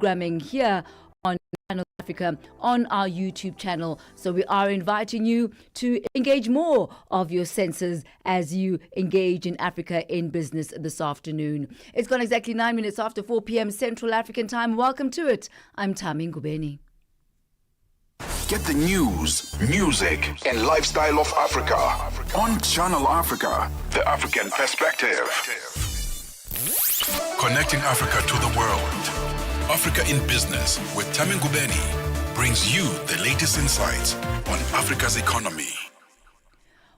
programming here on Channel Africa on our YouTube channel. So we are inviting you to engage more of your senses as you engage in Africa in business this afternoon. It's gone exactly 9 minutes after 4 p.m. Central African time. Welcome to it. I'm Thami Ngubeni. Get the news, music, and lifestyle of Africa on Channel Africa, the African perspective. Connecting Africa to the world. Africa in Business with Thami Ngubeni brings you the latest insights on Africa's economy.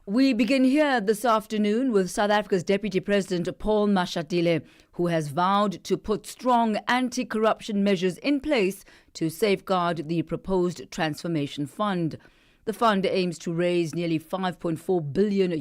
We begin here this afternoon with South Africa's Deputy President Paul Mashatile, who has vowed to put strong anti-corruption measures in place to safeguard the proposed transformation fund. The fund aims to raise nearly $5.4 billion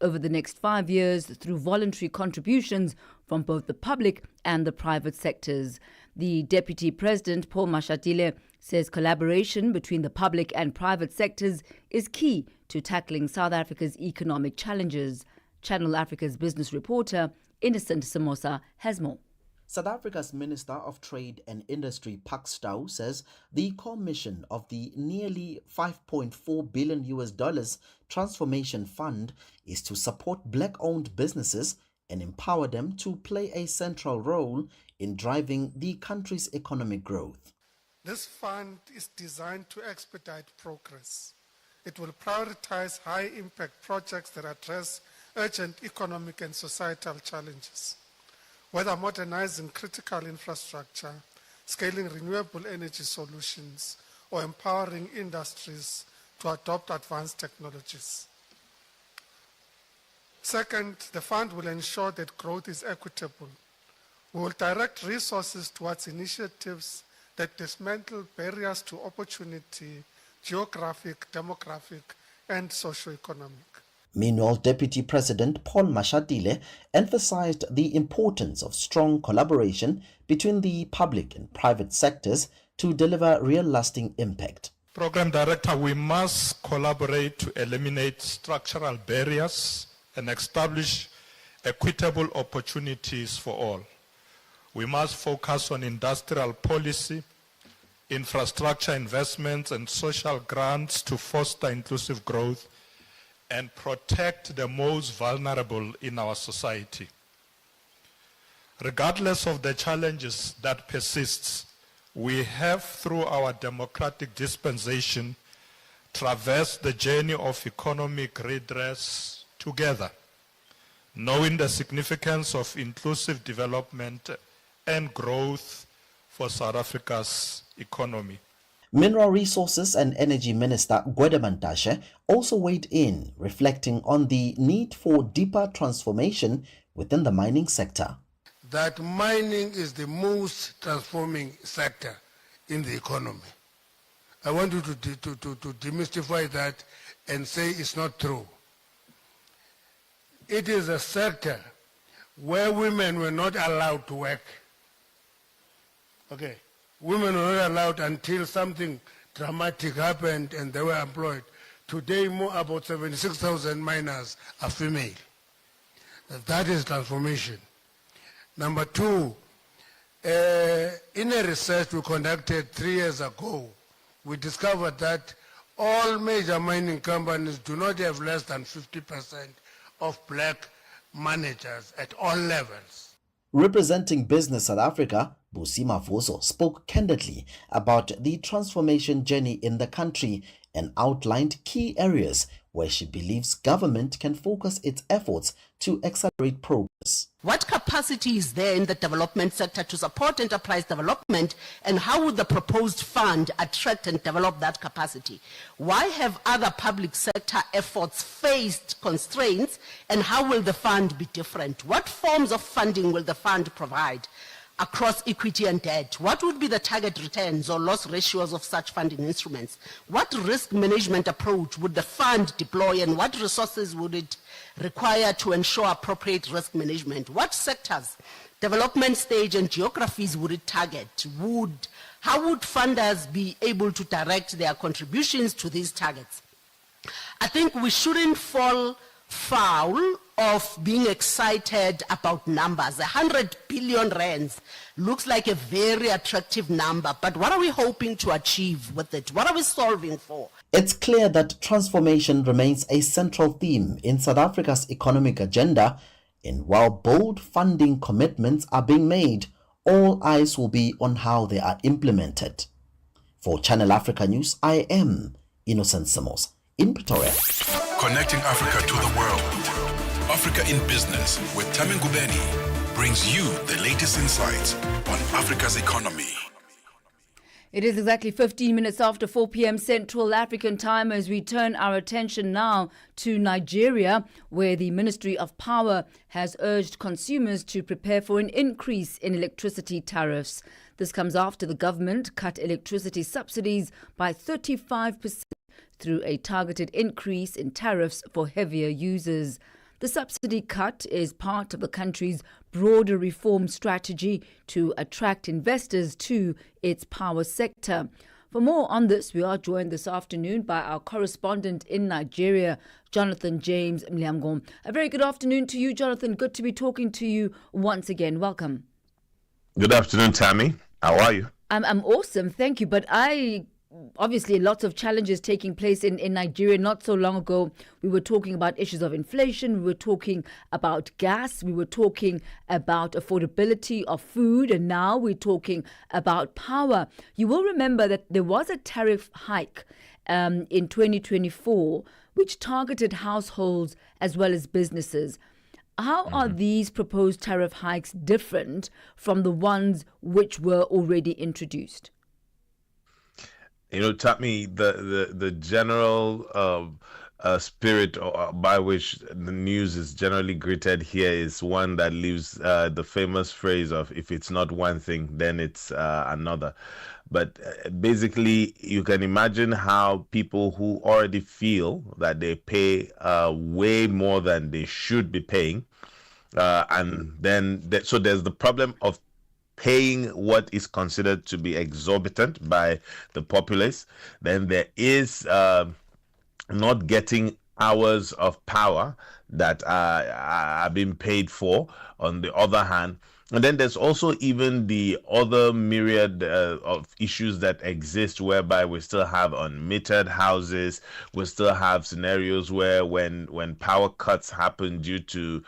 over the next 5 years through voluntary contributions from both the public and the private sectors. The Deputy President, Paul Mashatile, says collaboration between the public and private sectors is key to tackling South Africa's economic challenges. Channel Africa's business reporter, Innocent Samosa, has more. South Africa's Minister of Trade and Industry, Pak Stau, says the core mission of the nearly $5.4 billion Transformation Fund is to support black-owned businesses and empower them to play a central role in driving the country's economic growth. This fund is designed to expedite progress. It will prioritize high-impact projects that address urgent economic and societal challenges, whether modernizing critical infrastructure, scaling renewable energy solutions, or empowering industries to adopt advanced technologies. Second, the fund will ensure that growth is equitable. We will direct resources towards initiatives that dismantle barriers to opportunity, geographic, demographic, and socio-economic. Meanwhile, Deputy President Paul Mashatile emphasized the importance of strong collaboration between the public and private sectors to deliver real lasting impact. Program Director, we must collaborate to eliminate structural barriers and establish equitable opportunities for all. We must focus on industrial policy, infrastructure investments, and social grants to foster inclusive growth and protect the most vulnerable in our society. Regardless of the challenges that persist, we have, through our democratic dispensation, traversed the journey of economic redress together, knowing the significance of inclusive development and growth for South Africa's economy. Mineral Resources and Energy Minister Gwede Mantashe also weighed in, reflecting on the need for deeper transformation within the mining sector. That mining is the most transforming sector in the economy. I want you to demystify that and say it's not true. It is a sector where women were not allowed to work. Okay. Women were not allowed until something dramatic happened and they were employed. Today, about 76,000 miners are female. That is transformation. Number two, in a research we conducted 3 years ago, we discovered that all major mining companies do not have less than 50% of black managers at all levels. Representing Business South Africa, Busi Mavuso spoke candidly about the transformation journey in the country and outlined key areas where she believes government can focus its efforts to accelerate progress. What capacity is there in the development sector to support enterprise development, and how would the proposed fund attract and develop that capacity? Why have other public sector efforts faced constraints, and how will the fund be different? What forms of funding will the fund provide across equity and debt? What would be the target returns or loss ratios of such funding instruments? What risk management approach would the fund deploy, and what resources would it require to ensure appropriate risk management? What sectors, development stage, and geographies would it target? How would funders be able to direct their contributions to these targets? I think we shouldn't fall foul of being excited about numbers. 100 billion rands looks like a very attractive number, but what are we hoping to achieve with it? What are we solving for? It's clear that transformation remains a central theme in South Africa's economic agenda, and while bold funding commitments are being made, all eyes will be on how they are implemented. For Channel Africa News, I am Innocent Samos in Pretoria. Connecting Africa to the world. Africa in Business with Thami Ngubeni brings you the latest insights on Africa's economy. It is exactly 15 minutes after 4 p.m. Central African time as we turn our attention now to Nigeria, where the Ministry of Power has urged consumers to prepare for an increase in electricity tariffs. This comes after the government cut electricity subsidies by 35% through a targeted increase in tariffs for heavier users. The subsidy cut is part of the country's broader reform strategy to attract investors to its power sector. For more on this, we are joined this afternoon by our correspondent in Nigeria, Jonathan James Mliamgom. A very good afternoon to you, Jonathan. Good to be talking to you once again. Welcome. Good afternoon, Thami. How are you? I'm awesome, thank you. But obviously lots of challenges taking place in Nigeria. Not so long ago, we were talking about issues of inflation. We were talking about gas. We were talking about affordability of food. And now we're talking about power. You will remember that there was a tariff hike in 2024, which targeted households as well as businesses. How are these proposed tariff hikes different from the ones which were already introduced? You know, Thami, the general spirit by which the news is generally greeted here is one that leaves the famous phrase of if it's not one thing, then it's another. But basically, you can imagine how people who already feel that they pay way more than they should be paying. And then, so there's the problem of paying what is considered to be exorbitant by the populace. Then there is not getting hours of power that are being paid for on the other hand. And then there's also even the other myriad of issues that exist whereby we still have unmetered houses. We still have scenarios where when power cuts happen due to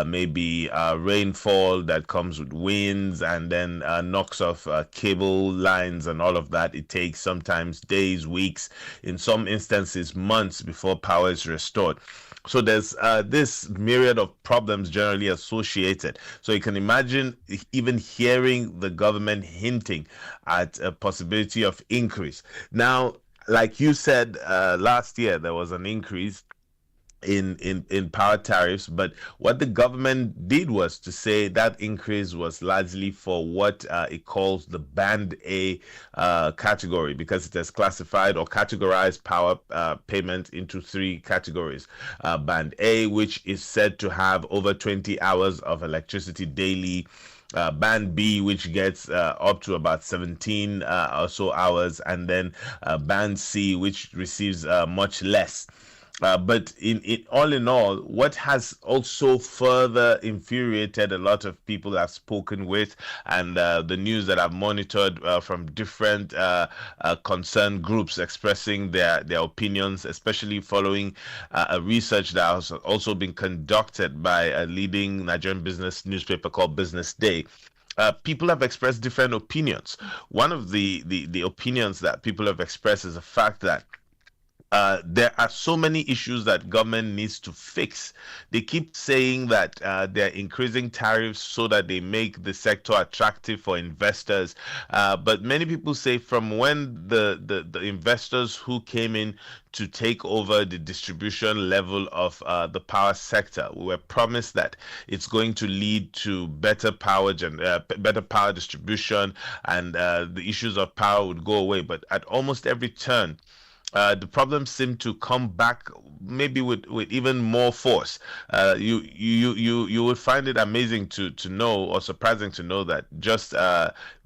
maybe rainfall that comes with winds and then knocks off cable lines and all of that, it takes sometimes days, weeks, in some instances months before power is restored. So there's this myriad of problems generally associated. So you can imagine even hearing the government hinting at a possibility of increase. Now, like you said, last year there was an increase in power tariffs, but what the government did was to say that increase was largely for what it calls the Band A category, because it has classified or categorized power payment into three categories. Band A, which is said to have over 20 hours of electricity daily. Band B, which gets up to about 17 or so hours, and then Band C, which receives much less. But all in all, what has also further infuriated a lot of people I've spoken with and the news that I've monitored from different concerned groups expressing their opinions, especially following a research that has also been conducted by a leading Nigerian business newspaper called Business Day. People have expressed different opinions. One of the opinions that people have expressed is the fact that there are so many issues that government needs to fix. They keep saying that they're increasing tariffs so that they make the sector attractive for investors. But many people say from when the investors who came in to take over the distribution level of the power sector, we were promised that it's going to lead to better power distribution, and the issues of power would go away. But at almost every turn, the problems seem to come back, maybe with even more force. You would find it amazing to know, or surprising to know, that just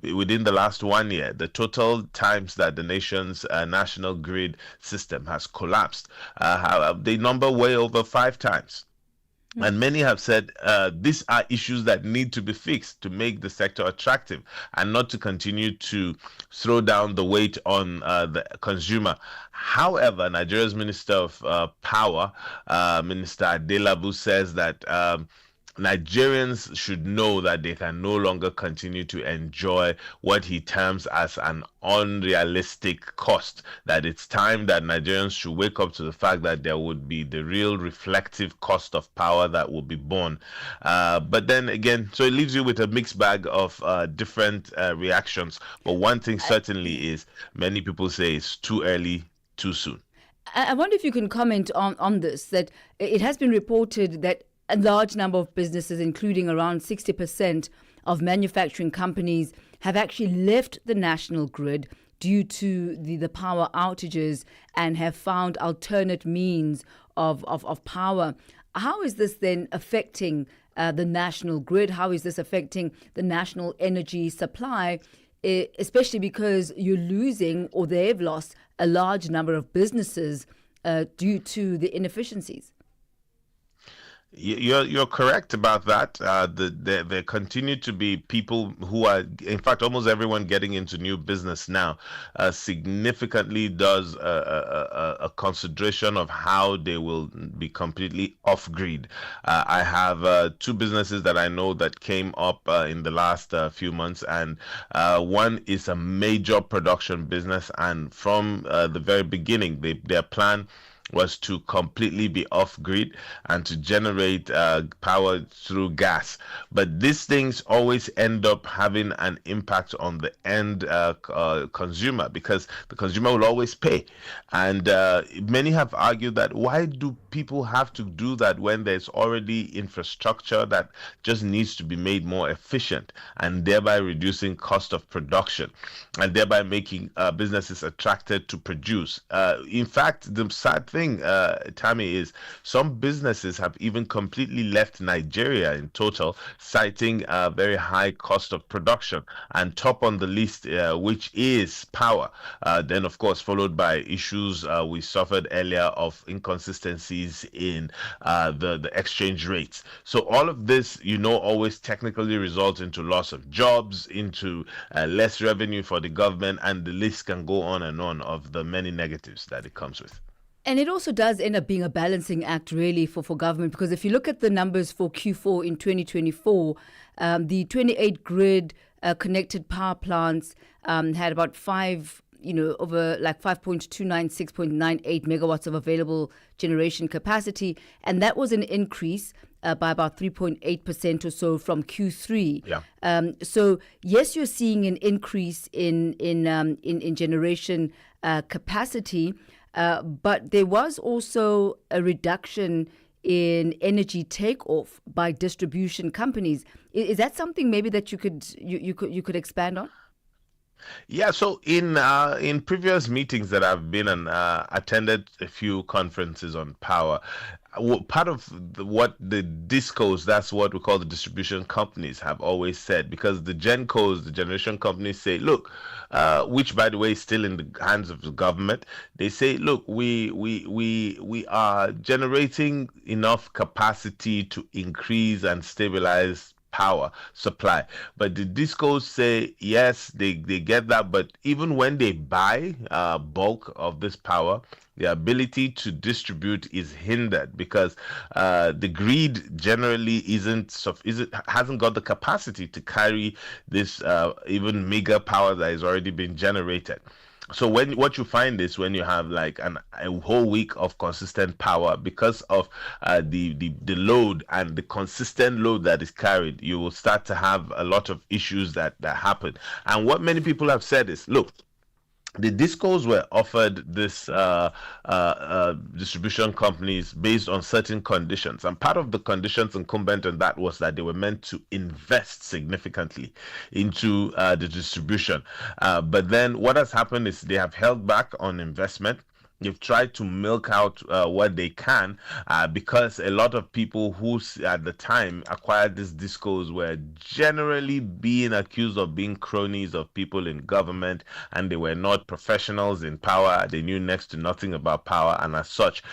within the last 1 year, the total times that the nation's national grid system has collapsed, they number way over 5 times. And many have said these are issues that need to be fixed to make the sector attractive and not to continue to throw down the weight on the consumer. However, Nigeria's Minister of Power, Minister Adelabu, says that Nigerians should know that they can no longer continue to enjoy what he terms as an unrealistic cost, that it's time that Nigerians should wake up to the fact that there would be the real reflective cost of power that will be borne. But then again, so it leaves you with a mixed bag of different reactions. But one thing certainly is many people say it's too early, too soon. I wonder if you can comment on this, that it has been reported that a large number of businesses, including around 60% of manufacturing companies, have actually left the national grid due to the power outages and have found alternate means of power. How is this then affecting the national grid? How is this affecting the national energy supply, especially because you're losing, or they've lost, a large number of businesses due to the inefficiencies? You're correct about that. There continue to be people who are, in fact, almost everyone getting into new business now significantly does a consideration of how they will be completely off grid. I have two businesses that I know that came up in the last few months, and one is a major production business, and from the very beginning, their plan was to completely be off grid and to generate power through gas. But these things always end up having an impact on the end consumer, because the consumer will always pay. And many have argued that why do people have to do that when there's already infrastructure that just needs to be made more efficient, and thereby reducing cost of production and thereby making businesses attracted to produce. In fact, the sad thing, Thami, is some businesses have even completely left Nigeria in total, citing a very high cost of production. And top on the list, which is power. Then, of course, followed by issues we suffered earlier of inconsistencies in the exchange rates. So all of this, always technically results into loss of jobs, into less revenue for the government, and the list can go on and on of the many negatives that it comes with. And it also does end up being a balancing act, really, for government, because if you look at the numbers for Q4 in 2024, the 28 grid connected power plants had about over like 5.296.98 megawatts of available generation capacity. And that was an increase by about 3.8% or so from Q3. Yeah. So yes, you're seeing an increase in generation capacity, but there was also a reduction in energy takeoff by distribution companies. Is that something maybe that you could expand on? Yeah, so in previous meetings that I've been and attended a few conferences on power, part of what the discos, that's what we call the distribution companies, have always said, because the gencos, the generation companies, say, look, which by the way is still in the hands of the government, they say, look, we are generating enough capacity to increase and stabilize power supply. But the discos say yes, they get that, but even when they buy bulk of this power, the ability to distribute is hindered because the grid generally hasn't got the capacity to carry this even mega power that has already been generated. So what you find is when you have like a whole week of consistent power, because of the load and the consistent load that is carried, you will start to have a lot of issues that happen. And what many people have said is, look, the discos were offered this distribution companies based on certain conditions, and part of the conditions incumbent on that was that they were meant to invest significantly into the distribution. But then what has happened is they have held back on investment. They've tried to milk out what they can because a lot of people who at the time acquired these discos were generally being accused of being cronies of people in government, and they were not professionals in power. They knew next to nothing about power, and as such,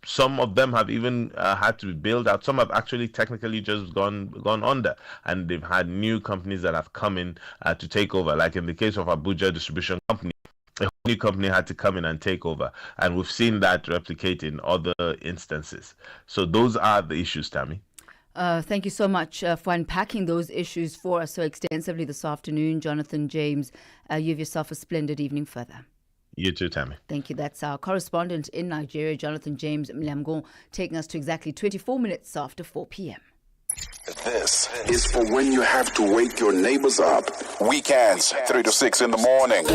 some of them have even had to be bailed out. Some have actually technically just gone under, and they've had new companies that have come in to take over. Like in the case of Abuja Distribution Company, a new company had to come in and take over, and we've seen that replicate in other instances. So those are the issues, Thami. Thank you so much for unpacking those issues for us so extensively this afternoon, Jonathan James. You have yourself a splendid evening further. You too, Thami. Thank you. That's our correspondent in Nigeria, Jonathan James Mlamgo, taking us to exactly 24 minutes after 4 p.m. This is for when you have to wake your neighbors up. Weekends, 3 to 6 in the morning.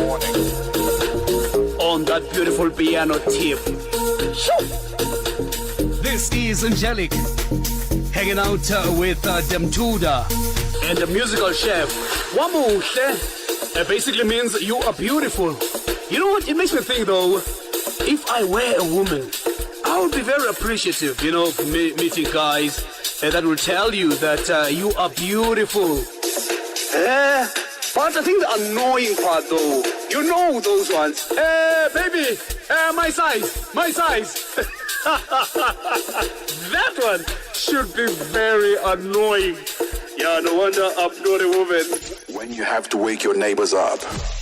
On that beautiful piano tip. This is Angelic, hanging out with Demtuda. And the musical chef, Wamuhle. It basically means you are beautiful. You know what? It makes me think though, if I were a woman, I would be very appreciative, meeting guys that will tell you that you are beautiful. But I think the annoying part though, you know those ones. Baby, my size. That one should be very annoying. Yeah, no wonder I'm not a woman. When you have to wake your neighbors up,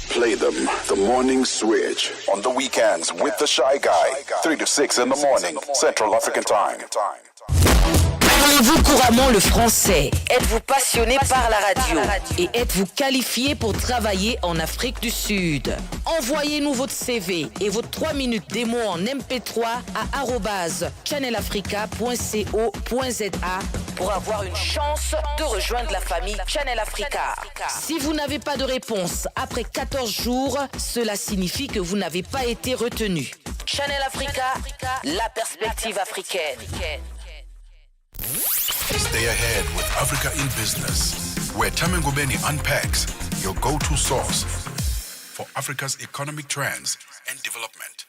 play them the morning switch on the weekends with the Shy Guy, 3 to 6 in the morning, Central African Time. Parlez-vous couramment le français? Êtes-vous passionné par la radio? Et êtes-vous qualifié pour travailler en Afrique du Sud? Envoyez-nous votre CV et vos 3 minutes démo en MP3 à @channelafrica.co.za pour avoir une chance de rejoindre la famille Channel Africa. Si vous n'avez pas de réponse après 14 jours, cela signifie que vous n'avez pas été retenu. Channel Africa, la perspective africaine. Stay ahead with Africa in Business, where Thami Ngubeni unpacks your go-to source for Africa's economic trends and development.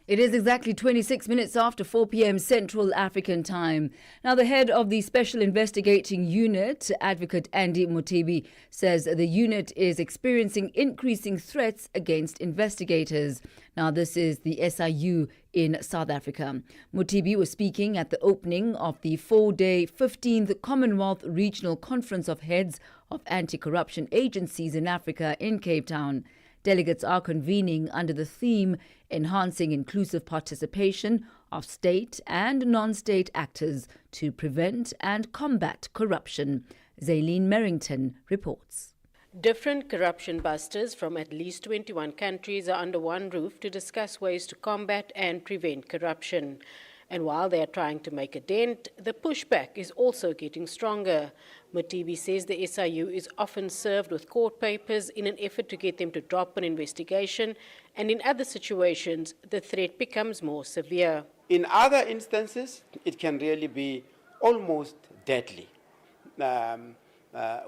It is exactly 26 minutes after 4 p.m. Central African Time. Now, the head of the Special Investigating Unit, Advocate Andy Motibi, says the unit is experiencing increasing threats against investigators. Now, this is the SIU in South Africa. Motibi was speaking at the opening of the 4-day 15th Commonwealth Regional Conference of Heads of Anti-Corruption Agencies in Africa in Cape Town. Delegates are convening under the theme Enhancing Inclusive Participation of State and Non-State Actors to Prevent and Combat Corruption. Zaylene Merrington reports. Different corruption busters from at least 21 countries are under one roof to discuss ways to combat and prevent corruption. And while they are trying to make a dent, the pushback is also getting stronger. Motibi says the SIU is often served with court papers in an effort to get them to drop an investigation, and in other situations, the threat becomes more severe. In other instances, it can really be almost deadly.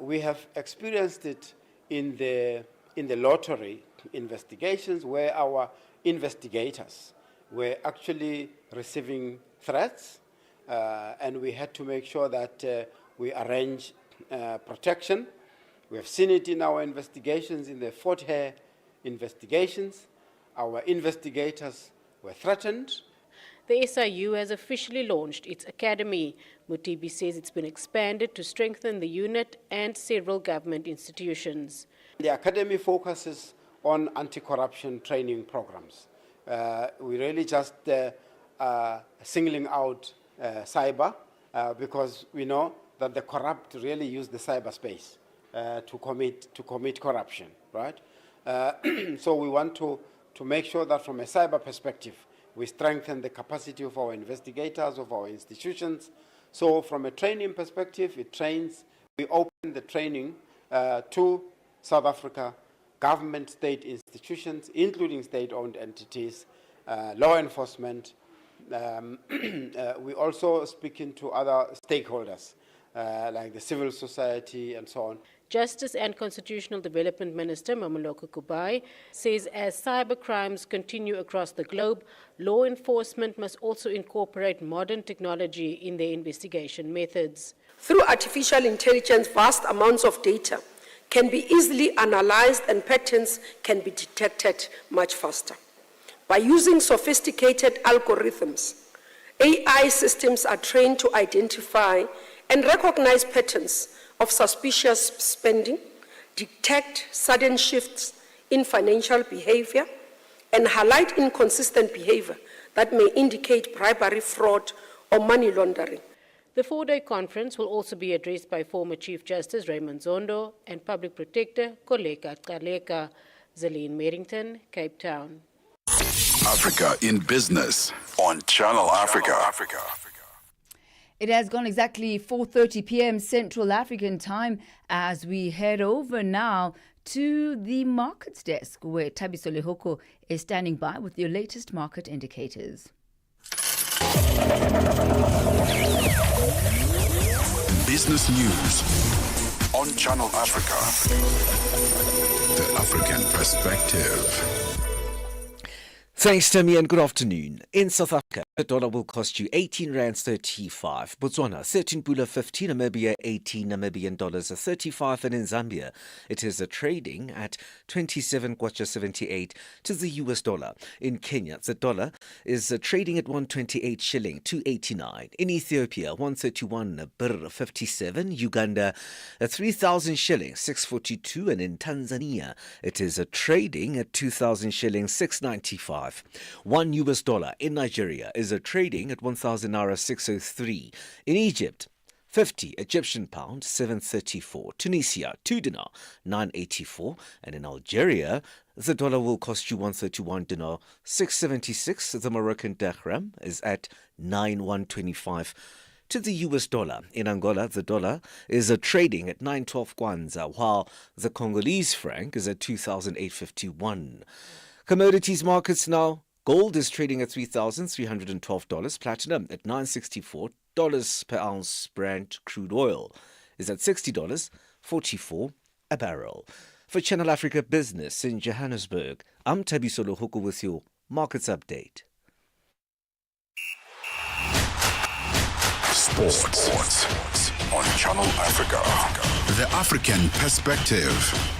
We have experienced it in the lottery investigations where our investigators were actually receiving threats, and we had to make sure that we arrange protection. We have seen it in our investigations, in the Fort Hare investigations. Our investigators were threatened. The SIU has officially launched its academy. Motibi says it's been expanded to strengthen the unit and several government institutions. The academy focuses on anti-corruption training programs. We really just singling out cyber because we know that the corrupt really use the cyberspace to commit corruption, right? So we want to make sure that from a cyber perspective, we strengthen the capacity of our investigators, of our institutions. So from a training perspective, we open the training to South Africa, government state institutions, including state-owned entities, law enforcement. We also speaking to other stakeholders, like the civil society and so on. Justice and Constitutional Development Minister Mamoloko Kubai says as cybercrimes continue across the globe, law enforcement must also incorporate modern technology in their investigation methods. Through artificial intelligence, vast amounts of data can be easily analyzed and patterns can be detected much faster. By using sophisticated algorithms, AI systems are trained to identify and recognize patterns of suspicious spending, detect sudden shifts in financial behavior, and highlight inconsistent behavior that may indicate bribery, fraud, or money laundering. The four-day conference will also be addressed by former Chief Justice Raymond Zondo and Public Protector Koleka Kaleka. Zelene Merrington, Cape Town. Africa in Business on Channel Africa. It has gone exactly 4:30 p.m. Central African time as we head over now to the markets desk where Thabiso Lehoko is standing by with your latest market indicators. Business news on Channel Africa. The African perspective. Thanks, Tammy, and good afternoon. In South Africa, the dollar will cost you 18 rands 35. Botswana, 13 pula 15, Namibia 18 Namibian dollars 35, and in Zambia, it is trading at 27 kwacha 78 to the US dollar. In Kenya, the dollar is trading at 128 shilling 289. In Ethiopia, 131 birr 57. Uganda, 3,000 shillings 642, and in Tanzania, it is trading at 2,000 shillings 695. $1 US in Nigeria is trading at 1,000 naira 603. In Egypt, 50 Egyptian pound 734. Tunisia, 2 dinar 984. And in Algeria, the dollar will cost you 131 dinar 676. The Moroccan dirham is at 9125 to the US dollar. In Angola, the dollar is trading at 912 kwanza, while the Congolese franc is at 2,851. Commodities markets now. Gold is trading at $3,312. Platinum at $964 per ounce. Brent crude oil is at $60.44 a barrel. For Channel Africa Business in Johannesburg, I'm Thabiso Lehoko with your markets update. Sports on Channel Africa. The African perspective.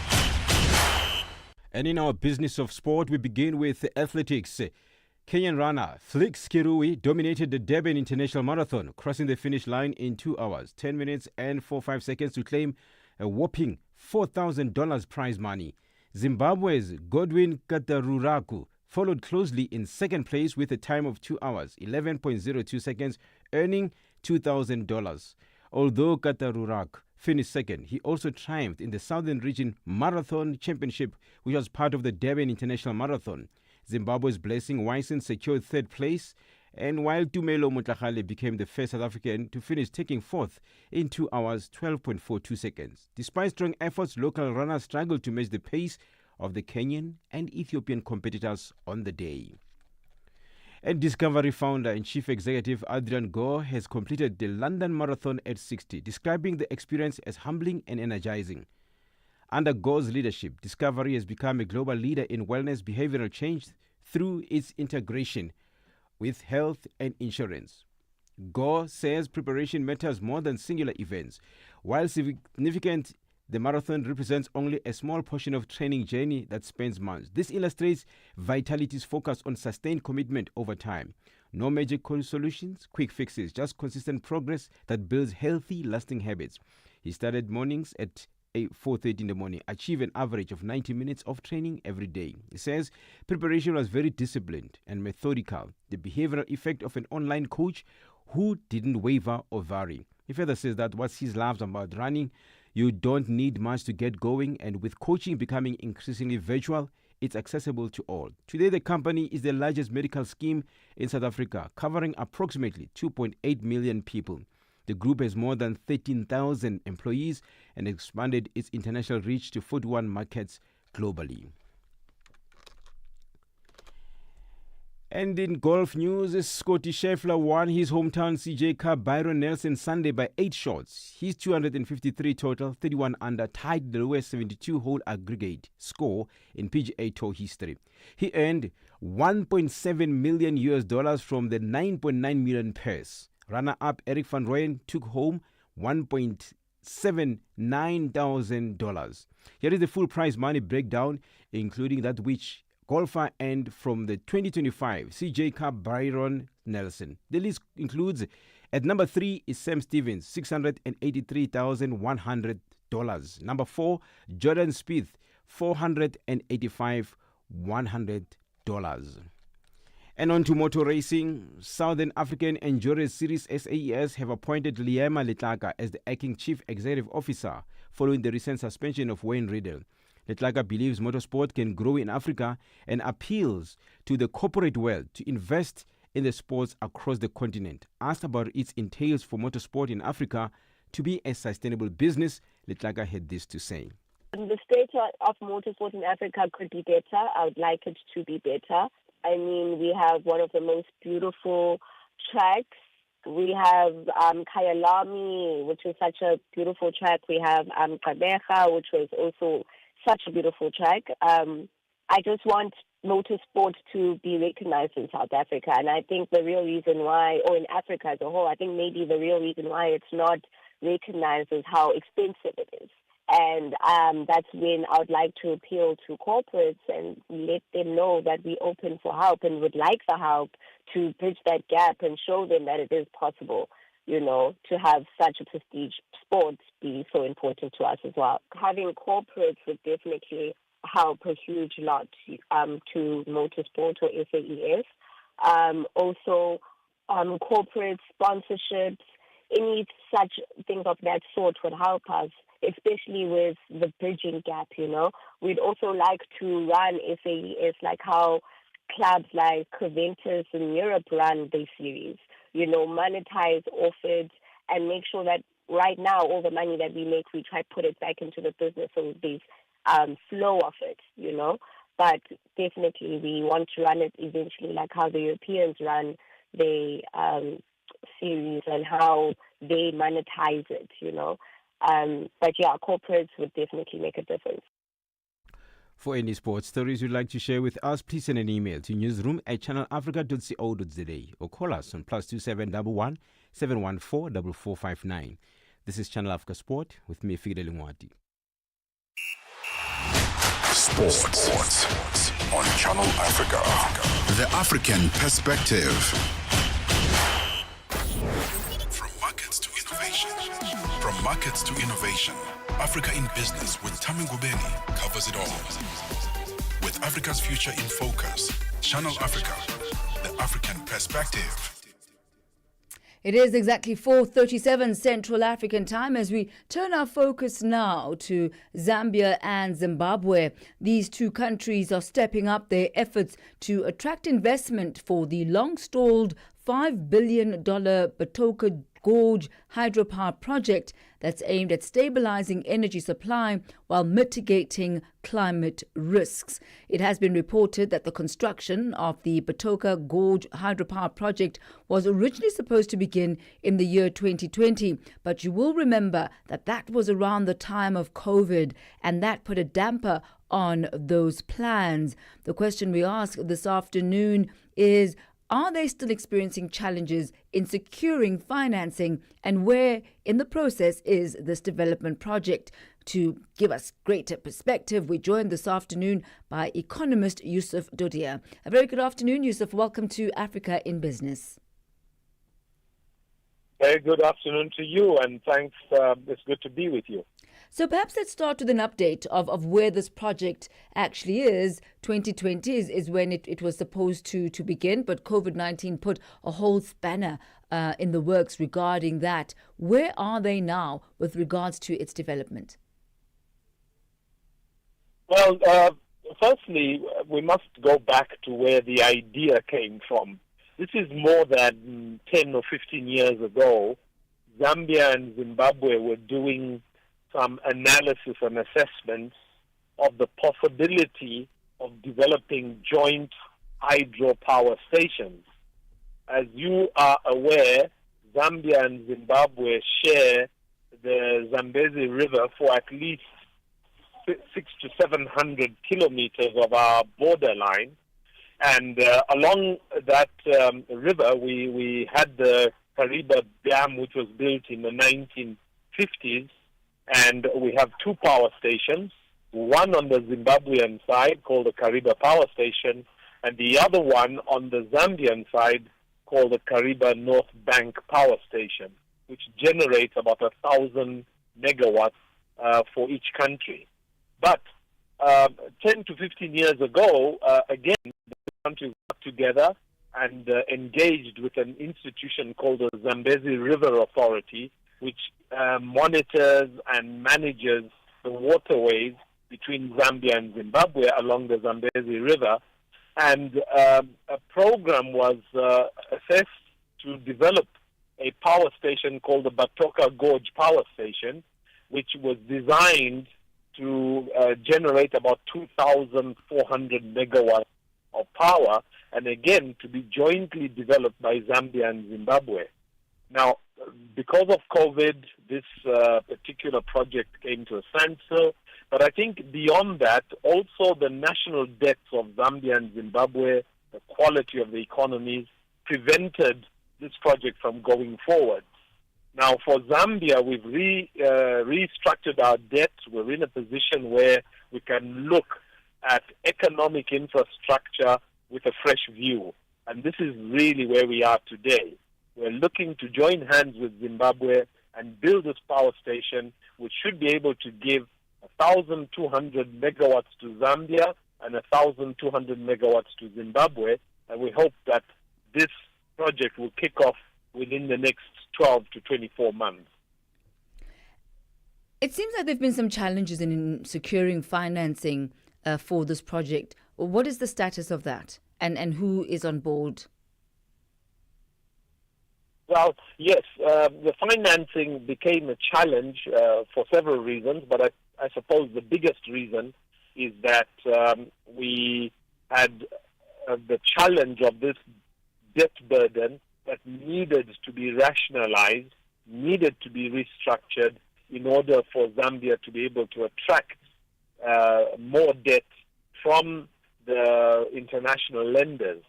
And in our business of sport, we begin with athletics. Kenyan runner Flix Kirui dominated the Durban International Marathon, crossing the finish line in 2 hours, 10 minutes and 45 seconds to claim a whopping $4,000 prize money. Zimbabwe's Godwin Kataruraku followed closely in second place with a time of 2 hours, 11.02 seconds, earning $2,000. Although Kataruraku finished second, he also triumphed in the Southern Region Marathon Championship, which was part of the Durban International Marathon. Zimbabwe's Blessing Wyson secured third place, and while Tumelo Motlhale became the first South African to finish taking fourth in 2 hours, 12.42 seconds. Despite strong efforts, local runners struggled to match the pace of the Kenyan and Ethiopian competitors on the day. And Discovery founder and chief executive Adrian Gore has completed the London Marathon at 60, describing the experience as humbling and energizing. Under Gore's leadership, Discovery has become a global leader in wellness behavioral change through its integration with health and insurance. Gore says preparation matters more than singular events. While significant, the marathon represents only a small portion of training journey that spans months. This illustrates Vitality's focus on sustained commitment over time. No magic solutions, quick fixes, just consistent progress that builds healthy, lasting habits. He started mornings at 4:30 in the morning, achieve an average of 90 minutes of training every day. He says preparation was very disciplined and methodical, the behavioral effect of an online coach who didn't waver or vary. He further says that what he loves about running, you don't need much to get going, and with coaching becoming increasingly virtual, it's accessible to all. Today, the company is the largest medical scheme in South Africa, covering approximately 2.8 million people. The group has more than 13,000 employees and expanded its international reach to 41 markets globally. And in golf news, Scotty Scheffler won his hometown CJ Cup Byron Nelson Sunday by 8 shots. His 253 total, 31 under, tied the lowest 72-hole aggregate score in PGA Tour history. He earned $1.7 million from the $9.9 million purse. Runner-up Eric van Rooyen took home $1.79,000. Here is the full prize money breakdown, including that which golfer earned from the 2025 CJ Cup Byron Nelson. The list includes, at number 3 is Sam Stevens, $683,100. Number 4, Jordan Spieth, $485,100. And on to motor racing. Southern African Endurance Series SAES have appointed Liema Letlaka as the acting chief executive officer following the recent suspension of Wayne Riddle. Letlaka believes motorsport can grow in Africa and appeals to the corporate world to invest in the sports across the continent. Asked about its entails for motorsport in Africa to be a sustainable business, Letlaka had this to say. The state of motorsport in Africa could be better. I would like it to be better. I mean, we have one of the most beautiful tracks. We have Kyalami, which is such a beautiful track. We have Kabeja, which was also such a beautiful track. I just want motorsport to be recognized in South Africa. And I think the real reason why, or in Africa as a whole, I think maybe the real reason why it's not recognized is how expensive it is. And that's when I would like to appeal to corporates and let them know that we're open for help and would like the help to bridge that gap and show them that it is possible, you know, to have such a prestige sport be so important to us as well. Having corporates would definitely help a huge lot to motorsport or SAES. Also, corporate sponsorships, any such things of that sort would help us, especially with the bridging gap, you know. We'd also like to run SAES like how clubs like Juventus in Europe run their series, you know, monetize off it and make sure that right now all the money that we make, we try to put it back into the business so there's flow of it, you know. But definitely we want to run it eventually like how the Europeans run their series and how they monetize it, you know. But yeah, corporates would definitely make a difference. For any sports stories you'd like to share with us, please send an email to newsroom@channelafrica.co.za or call us on +2711 714 4459. This is Channel Africa Sport with me, Figile Lingwati. Sports on Channel Africa. The African perspective. From markets to innovation, Africa in Business with Thami Ngubeni covers it all. With Africa's future in focus, Channel Africa, the African perspective. It is exactly 4:37 Central African time as we turn our focus now to Zambia and Zimbabwe. These two countries are stepping up their efforts to attract investment for the long-stalled $5 billion Batoka Gorge hydropower project that's aimed at stabilizing energy supply while mitigating climate risks. It has been reported that the construction of the Batoka Gorge hydropower project was originally supposed to begin in the year 2020, but you will remember that that was around the time of COVID, and that put a damper on those plans. The question we ask this afternoon is, are they still experiencing challenges in securing financing, and where in the process is this development project? To give us greater perspective, we're joined this afternoon by economist Yusuf Dodia. A very good afternoon, Yusuf. Welcome to Africa in Business. Very good afternoon to you, and thanks. It's good to be with you. So perhaps let's start with an update of where this project actually is. 2020 is when it was supposed to begin, but COVID-19 put a whole spanner in the works regarding that. Where are they now with regards to its development? Well, firstly, we must go back to where the idea came from. This is more than 10 or 15 years ago. Zambia and Zimbabwe were doing some analysis and assessment of the possibility of developing joint hydropower stations. As you are aware, Zambia and Zimbabwe share the Zambezi River for at least 600 to 700 kilometers of our borderline. And along that river, we had the Kariba Dam, which was built in the 1950s. And we have two power stations, one on the Zimbabwean side called the Kariba Power Station, and the other one on the Zambian side called the Kariba North Bank Power Station, which generates about 1,000 megawatts for each country. But 10 to 15 years ago, again, the countries got together and engaged with an institution called the Zambezi River Authority, which monitors and manages the waterways between Zambia and Zimbabwe along the Zambezi River. And a program was assessed to develop a power station called the Batoka Gorge Power Station, which was designed to generate about 2,400 megawatts of power, and again, to be jointly developed by Zambia and Zimbabwe. Now, because of COVID, this particular project came to a standstill. But I think beyond that, also the national debts of Zambia and Zimbabwe, the quality of the economies, prevented this project from going forward. Now, for Zambia, we've restructured our debt. We're in a position where we can look at economic infrastructure with a fresh view. And this is really where we are today. We're looking to join hands with Zimbabwe and build this power station, which should be able to give 1,200 megawatts to Zambia and 1,200 megawatts to Zimbabwe. And we hope that this project will kick off within the next 12 to 24 months. It seems like there have been some challenges in securing financing for this project. What is the status of that? And who is on board? Well, yes, the financing became a challenge for several reasons, but I suppose the biggest reason is that we had the challenge of this debt burden that needed to be rationalized, needed to be restructured in order for Zambia to be able to attract more debt from the international lenders.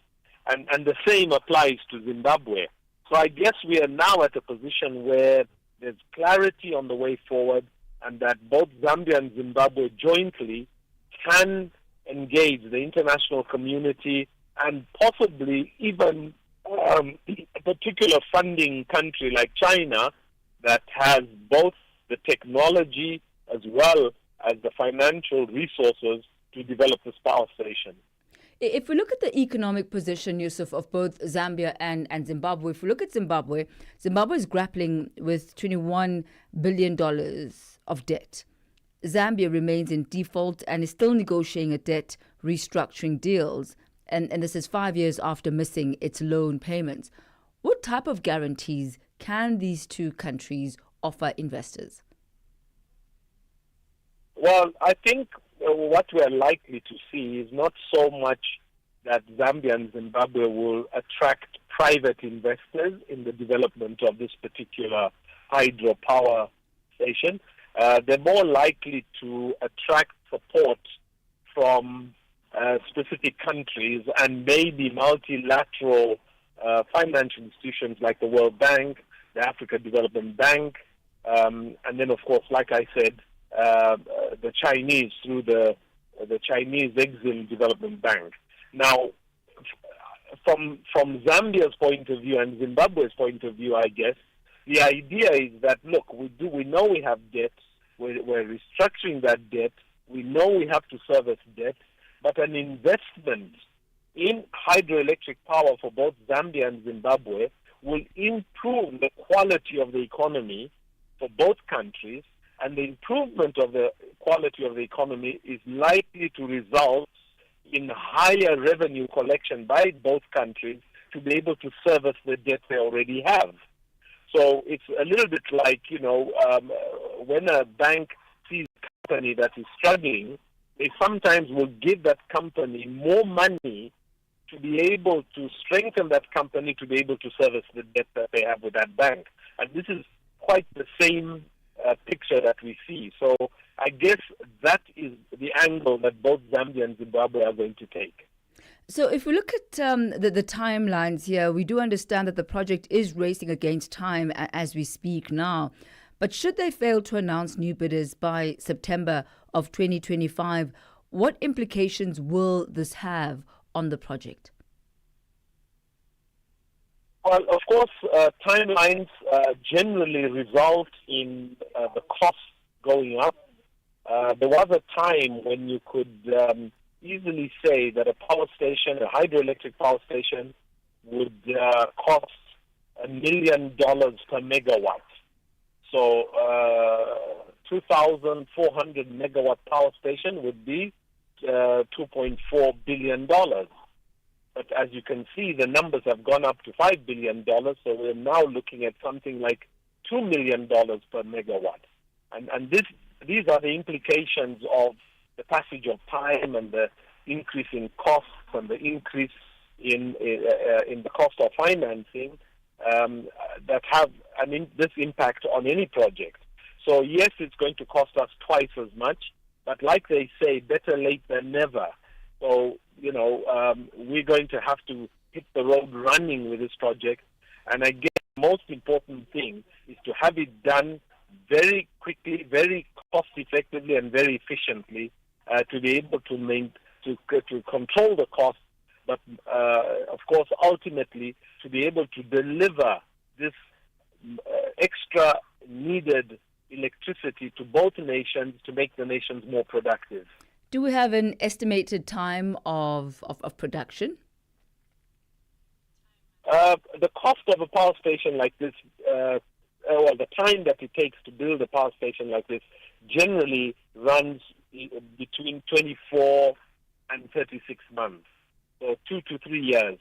And the same applies to Zimbabwe. So I guess we are now at a position where there's clarity on the way forward, and that both Zambia and Zimbabwe jointly can engage the international community and possibly even a particular funding country like China that has both the technology as well as the financial resources to develop this power station. If we look at the economic position, Yusuf, of both Zambia and Zimbabwe, if we look at Zimbabwe, Zimbabwe is grappling with $21 billion of debt. Zambia remains in default and is still negotiating a debt restructuring deals. And this is 5 years after missing its loan payments. What type of guarantees can these two countries offer investors? Well, I think what we are likely to see is not so much that Zambia and Zimbabwe will attract private investors in the development of this particular hydropower station. They're more likely to attract support from specific countries and maybe multilateral financial institutions like the World Bank, the Africa Development Bank, and then, of course, like I said, the Chinese through the Chinese Exim Development Bank. Now, from Zambia's point of view and Zimbabwe's point of view, I guess, the idea is that, look, we know we have debt, we're restructuring that debt, we know we have to service debt, but an investment in hydroelectric power for both Zambia and Zimbabwe will improve the quality of the economy for both countries, and the improvement of the quality of the economy is likely to result in higher revenue collection by both countries to be able to service the debt they already have. So it's a little bit like, when a bank sees a company that is struggling, they sometimes will give that company more money to be able to strengthen that company to be able to service the debt that they have with that bank. And this is quite the same picture that we see. So I guess that is the angle that both Zambia and Zimbabwe are going to take. So if we look at the timelines here, we do understand that the project is racing against time as we speak now. But should they fail to announce new bidders by September of 2025, what implications will this have on the project? Well, of course, timelines generally result in the costs going up. There was a time when you could easily say that a power station, a hydroelectric power station, would cost $1 million per megawatt. So 2,400 megawatt power station would be $2.4 billion. But as you can see, the numbers have gone up to $5 billion, so we're now looking at something like $2 million per megawatt. And these are the implications of the passage of time and the increase in costs and the increase in the cost of financing that have this impact on any project. So yes, it's going to cost us twice as much, but like they say, better late than never. So, we're going to have to hit the road running with this project. And I guess the most important thing is to have it done very quickly, very cost effectively, and very efficiently to be able to control the cost, but of course, ultimately, to be able to deliver this extra needed electricity to both nations to make the nations more productive. Do we have an estimated time of production? The cost of a power station like this, the time that it takes to build a power station like this generally runs between 24 and 36 months, so 2 to 3 years.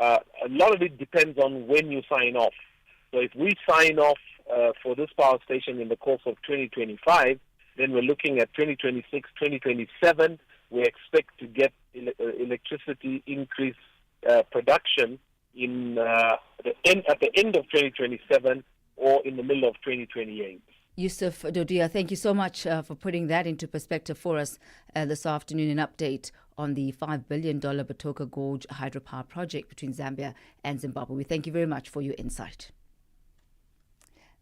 A lot of it depends on when you sign off. So if we sign off for this power station in the course of 2025, then we're looking at 2026, 2027. We expect to get electricity increase production at the end of 2027 or in the middle of 2028. Yusuf Dodia, thank you so much for putting that into perspective for us this afternoon. An update on the $5 billion Batoka Gorge hydropower project between Zambia and Zimbabwe. We thank you very much for your insight.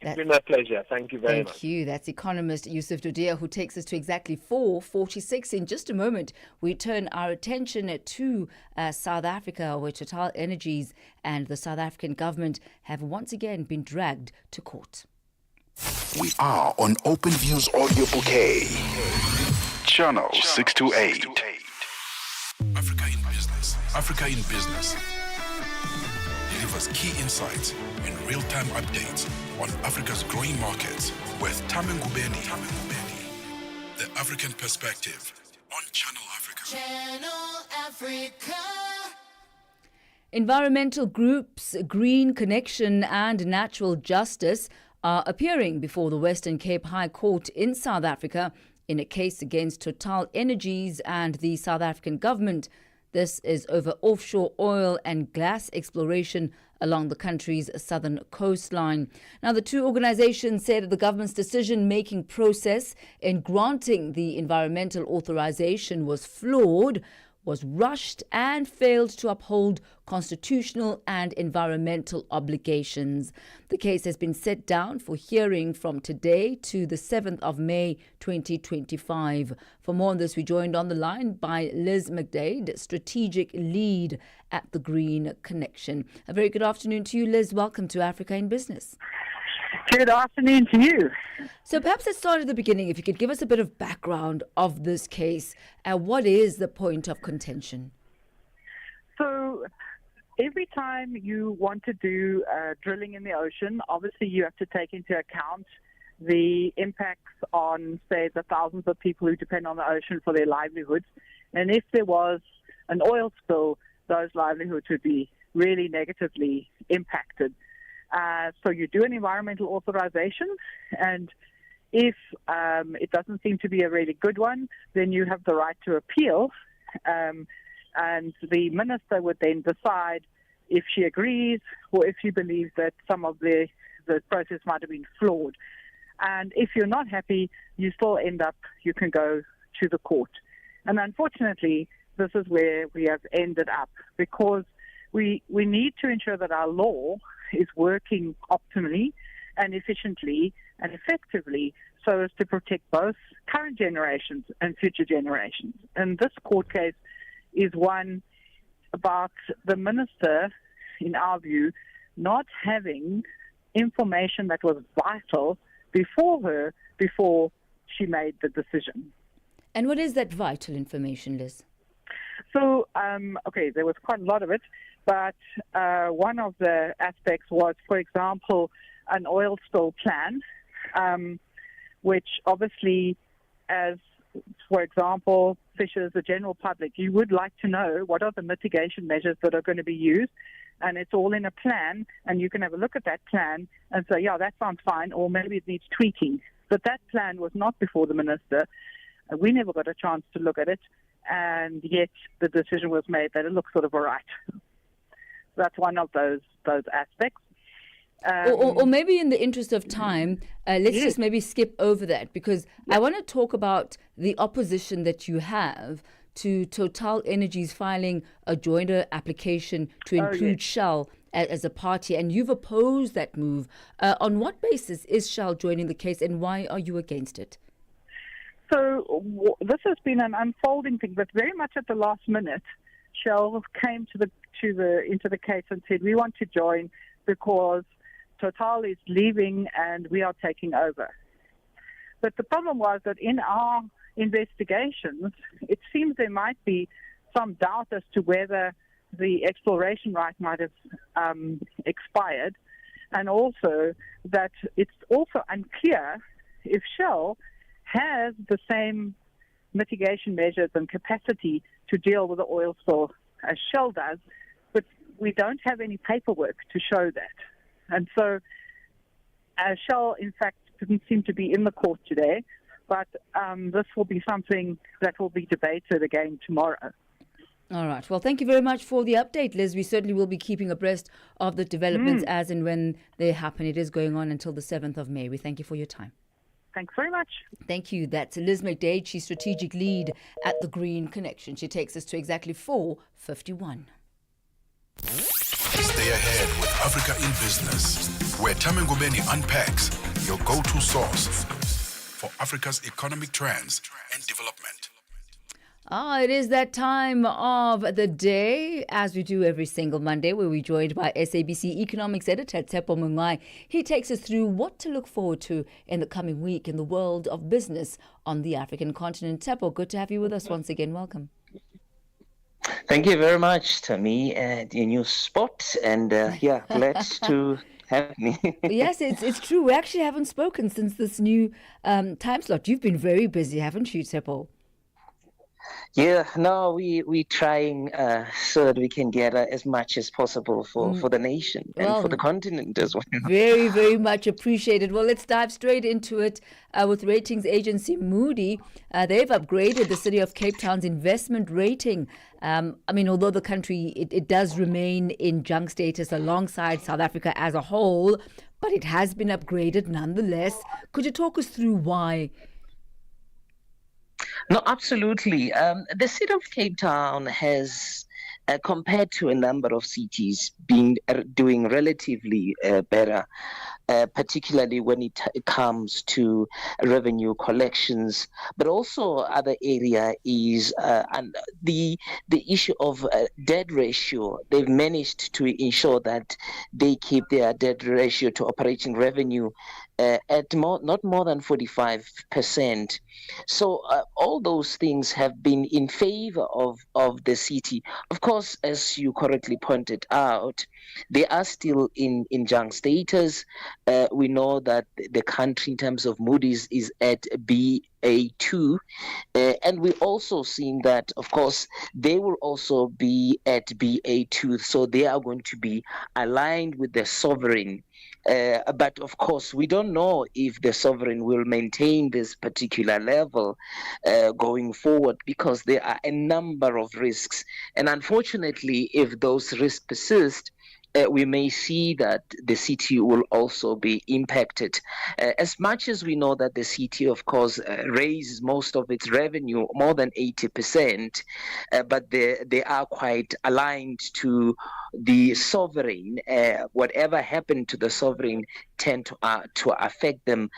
It's been my pleasure. Thank you very much. Thank you. That's economist Yusuf Dodia, who takes us to exactly 4:46. In just a moment, we turn our attention to South Africa, where Total Energies and the South African government have once again been dragged to court. We are on OpenView's audio bouquet. Channel 628. Africa in Business. Africa in Business delivers key insights and real-time updates on Africa's growing markets with Thami Ngubeni. The African Perspective on Channel Africa. Channel Africa. Environmental groups Green Connection and Natural Justice are appearing before the Western Cape High Court in South Africa in a case against Total Energies and the South African government. This is over offshore oil and gas exploration along the country's southern coastline. Now, the two organizations said that the government's decision-making process in granting the environmental authorization was flawed, was rushed, and failed to uphold constitutional and environmental obligations. The case has been set down for hearing from today to the 7th of May 2025. For more on this, we joined on the line by Liz McDade, strategic lead at the Green Connection. A very good afternoon to you, Liz. Welcome to Africa in Business. Good afternoon to you. So perhaps let's start at the beginning. If you could give us a bit of background of this case, what is the point of contention? So every time you want to do drilling in the ocean, obviously you have to take into account the impacts on, say, the thousands of people who depend on the ocean for their livelihoods. And if there was an oil spill, those livelihoods would be really negatively impacted. So you do an environmental authorization, and if it doesn't seem to be a really good one, then you have the right to appeal. and the minister would then decide if she agrees or if she believes that some of the process might have been flawed. And if you're not happy, you still you can go to the court. And unfortunately, this is where we have ended up, because we need to ensure that our law is working optimally and efficiently and effectively so as to protect both current generations and future generations. And this court case is one about the minister, in our view, not having information that was vital before she made the decision. And what is that vital information, Liz? So, there was quite a lot of it, but one of the aspects was, for example, an oil spill plan, which obviously, as, for example, fishers, the general public, you would like to know what are the mitigation measures that are going to be used, and it's all in a plan, and you can have a look at that plan and say, yeah, that sounds fine, or maybe it needs tweaking. But that plan was not before the minister. We never got a chance to look at it, and yet the decision was made that it looks sort of all right. That's one of those aspects. Or maybe in the interest of time, let's just maybe skip over that, because I want to talk about the opposition that you have to Total Energies filing a joiner application to include Shell as a party, and you've opposed that move. On what basis is Shell joining the case, and why are you against it? So this has been an unfolding thing, but very much at the last minute, Shell came into the case and said, we want to join because Total is leaving and we are taking over. But the problem was that in our investigations, it seems there might be some doubt as to whether the exploration right might have expired, and also that it's also unclear if Shell has the same mitigation measures and capacity to deal with the oil spill as Shell does, but we don't have any paperwork to show that. And so Shell, in fact, didn't seem to be in the court today, but this will be something that will be debated again tomorrow. All right. Well, thank you very much for the update, Liz. We certainly will be keeping abreast of the developments as and when they happen. It is going on until the 7th of May. We thank you for your time. Thanks very much. Thank you. That's Liz McDade. She's strategic lead at the Green Connection. She takes us to exactly 4:51. Stay ahead with Africa in Business, where Thami Ngubeni unpacks your go-to source for Africa's economic trends and development. It is that time of the day, as we do every single Monday, where we're joined by SABC Economics Editor Tshepo Mungwai. He takes us through what to look forward to in the coming week in the world of business on the African continent. Tshepo, good to have you with us once again. Welcome. Thank you very much, Thami, your new spot, and glad to have me. Yes, it's true. We actually haven't spoken since this new time slot. You've been very busy, haven't you, Tshepo? Yeah, no, we trying so that we can get as much as possible for the nation and for the continent as well. Very, very much appreciated. Well, let's dive straight into it with ratings agency Moody. They've upgraded the city of Cape Town's investment rating. Although the country, it does remain in junk status alongside South Africa as a whole, but it has been upgraded nonetheless. Could you talk us through why? No, absolutely. The city of Cape Town has, compared to a number of cities, been doing relatively better, particularly when it comes to revenue collections. But also other area is and the issue of debt ratio. They've managed to ensure that they keep their debt ratio to operating revenue at not more than 45%. So all those things have been in favor of the city. Of course, as you correctly pointed out, they are still in junk status. We know that the country, in terms of Moody's, is at BA2. And we also seen that, of course, they will also be at BA2. So they are going to be aligned with the sovereign. But of course, we don't know if the sovereign will maintain this particular level going forward, because there are a number of risks. And unfortunately, if those risks persist, we may see that the city will also be impacted. As much as we know that the city, of course, raises most of its revenue, more than 80%, but they are quite aligned to the sovereign. Whatever happened to the sovereign tend to affect them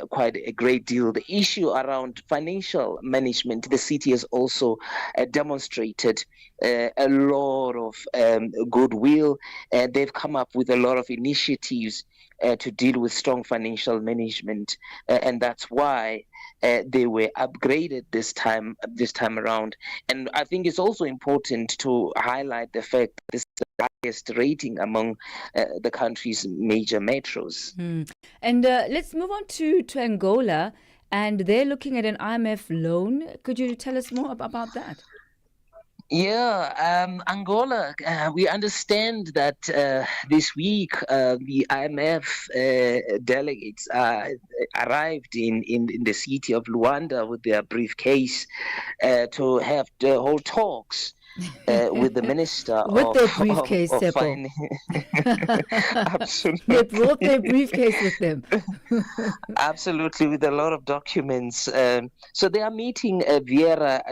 quite a great deal. The issue around financial management, the city has also demonstrated a lot of goodwill. They've come up with a lot of initiatives to deal with strong financial management, and that's why they were upgraded this time around. And I think it's also important to highlight the fact that this is the highest rating among the country's major metros. And let's move on to Angola, and they're looking at an IMF loan. Could you tell us more about that? Yeah, Angola, we understand that this week the IMF delegates arrived in the city of Luanda with their briefcase to have the whole talks with the minister with their briefcase, of finance. Absolutely. They brought their briefcase with them. Absolutely, with a lot of documents. So they are meeting Vieira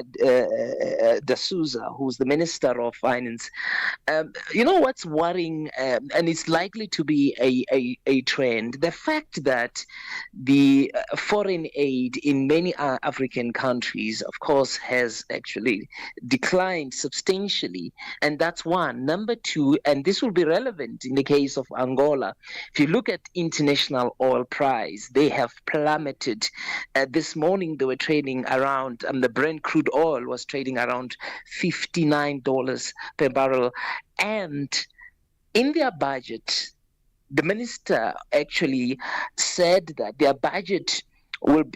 da Souza, who's the Minister of Finance. You know what's worrying, and it's likely to be a trend, the fact that the foreign aid in many African countries, of course, has actually declined substantially. And that's one. Number two, and this will be relevant in the case of Angola, if you look at international oil price, they have plummeted. This morning they were trading around, the Brent crude oil was trading around $59 per barrel. And in their budget, the minister actually said that their budget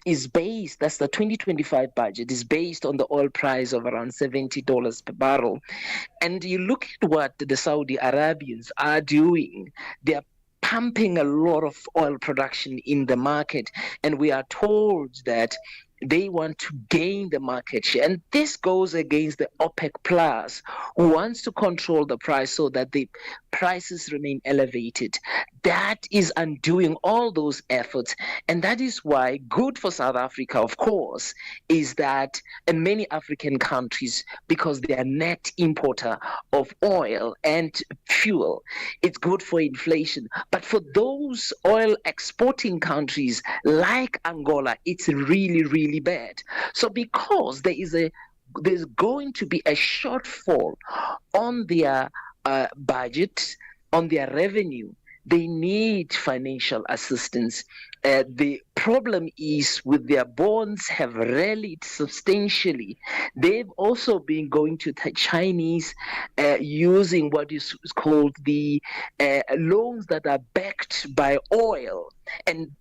is based, that's the 2025 budget, is based on the oil price of around $70 per barrel. And you look at what the Saudi Arabians are doing, they are pumping a lot of oil production in the market, and we are told that they want to gain the market share. And this goes against the OPEC Plus, who wants to control the price so that the prices remain elevated. That is undoing all those efforts. And that is why good for South Africa, of course, is that in many African countries, because they are net importer of oil and fuel, it's good for inflation. But for those oil exporting countries like Angola, it's really, really bad. So because there's going to be a shortfall on their budget, on their revenue, they need financial assistance. The problem is with their bonds have rallied substantially. They've also been going to the Chinese using what is called the loans that are backed by oil. And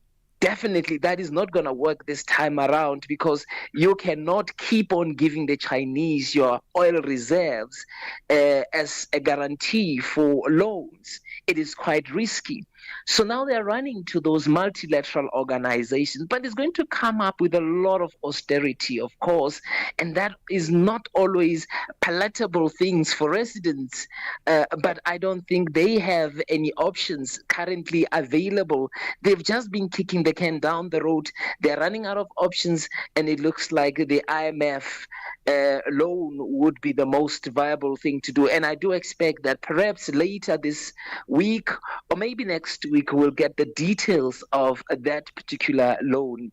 definitely that is not going to work this time around, because you cannot keep on giving the Chinese your oil reserves as a guarantee for loans. It is quite risky. So now they're running to those multilateral organizations, but it's going to come up with a lot of austerity, of course, and that is not always palatable things for residents. But I don't think they have any options currently available. They've just been kicking the can down the road. They're running out of options, and it looks like the IMF loan would be the most viable thing to do. And I do expect that perhaps later this week or maybe next week we'll get the details of that particular loan.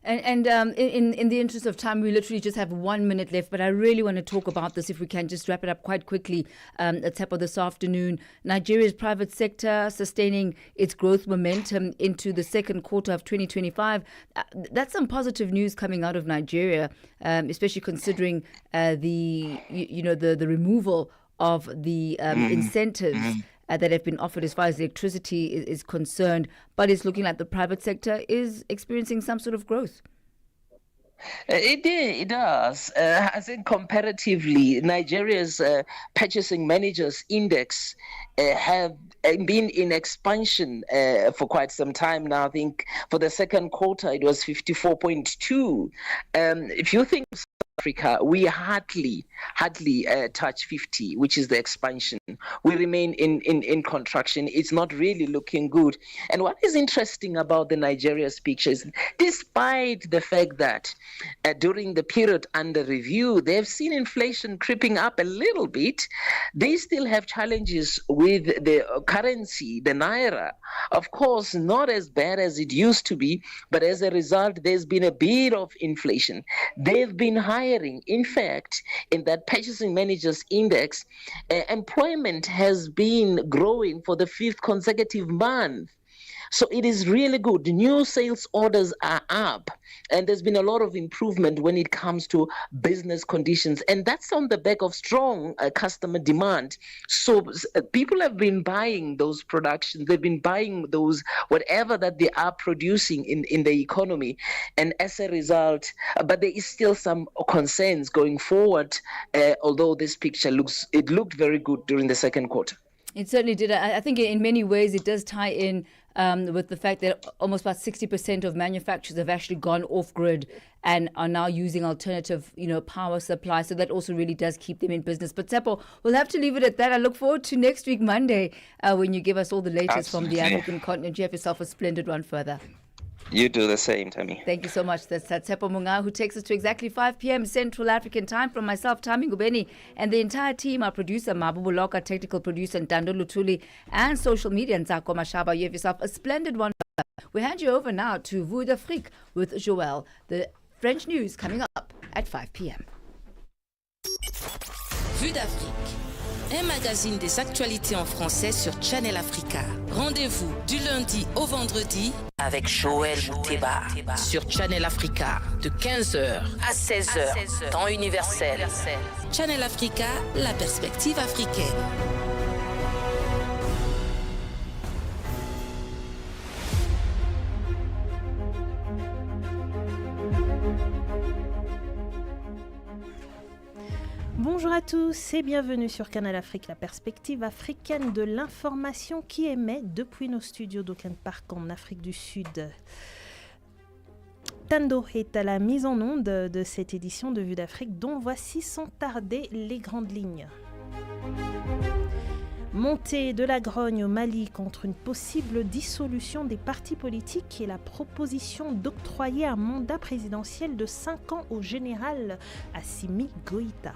And in the interest of time, we literally just have 1 minute left, but I really want to talk about this, if we can just wrap it up quite quickly at TAPO this afternoon. Nigeria's private sector sustaining its growth momentum into the second quarter of 2025. That's some positive news coming out of Nigeria, especially considering the removal of the incentives that have been offered as far as electricity is concerned, but it's looking like the private sector is experiencing some sort of growth. It does. I think comparatively, Nigeria's purchasing managers index have been in expansion for quite some time now. I think for the second quarter, it was 54.2. If you think South Africa, we hardly touch 50, which is the expansion. We remain in contraction. It's not really looking good. And what is interesting about the Nigeria's picture is, despite the fact that during the period under review, they've seen inflation creeping up a little bit, they still have challenges with the currency, the naira. Of course, not as bad as it used to be, but as a result, there's been a bit of inflation. They've been hiring. In fact, in that purchasing managers index, employment has been growing for the 5th consecutive month. So it is really good. New sales orders are up, and there's been a lot of improvement when it comes to business conditions, and that's on the back of strong customer demand. So people have been buying those productions, they've been buying those whatever that they are producing in the economy, and as a result, but there is still some concerns going forward, although this picture looked very good during the second quarter. It certainly did. I think in many ways it does tie in with the fact that almost about 60% of manufacturers have actually gone off-grid and are now using alternative, power supply. So that also really does keep them in business. But Tsepo, we'll have to leave it at that. I look forward to next week, Monday, when you give us all the latest from the African continent. You have yourself a splendid one further. You do the same, Thami. Thank you so much. That's Tsepo Munga, who takes us to exactly 5 p.m. Central African time. From myself, Thami Ngubeni, and the entire team, our producer, Mabubu Loka, technical producer, Ndando Lutuli, and social media, Nzako Mashaba. You have yourself a splendid one. We hand you over now to Vue d'Afrique with Joël. The French news coming up at 5 p.m. Vue d'Afrique, un magazine des actualités en français sur Channel Africa. Rendez-vous du lundi au vendredi avec Joël Mouteba sur Channel Africa de 15h à 16h, temps universel. Channel Africa, la perspective africaine. Bonjour à tous et bienvenue sur Canal Afrique, la perspective africaine de l'information qui émet depuis nos studios d'Auckland Park en Afrique du Sud. Tando est à la mise en onde de cette édition de Vue d'Afrique dont voici sans tarder les grandes lignes. Montée de la grogne au Mali contre une possible dissolution des partis politiques et la proposition d'octroyer un mandat présidentiel de 5 ans au général Assimi Goïta.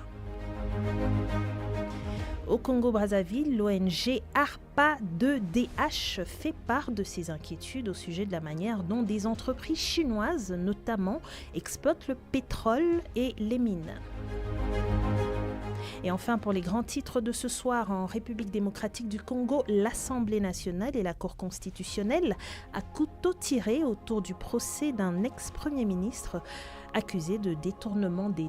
Au Congo-Brazzaville, l'ONG ARPA2DH fait part de ses inquiétudes au sujet de la manière dont des entreprises chinoises, notamment, exploitent le pétrole et les mines. Et enfin, pour les grands titres de ce soir, en République démocratique du Congo, l'Assemblée nationale et la Cour constitutionnelle à couteau tiré autour du procès d'un ex-premier ministre accusé de détournement des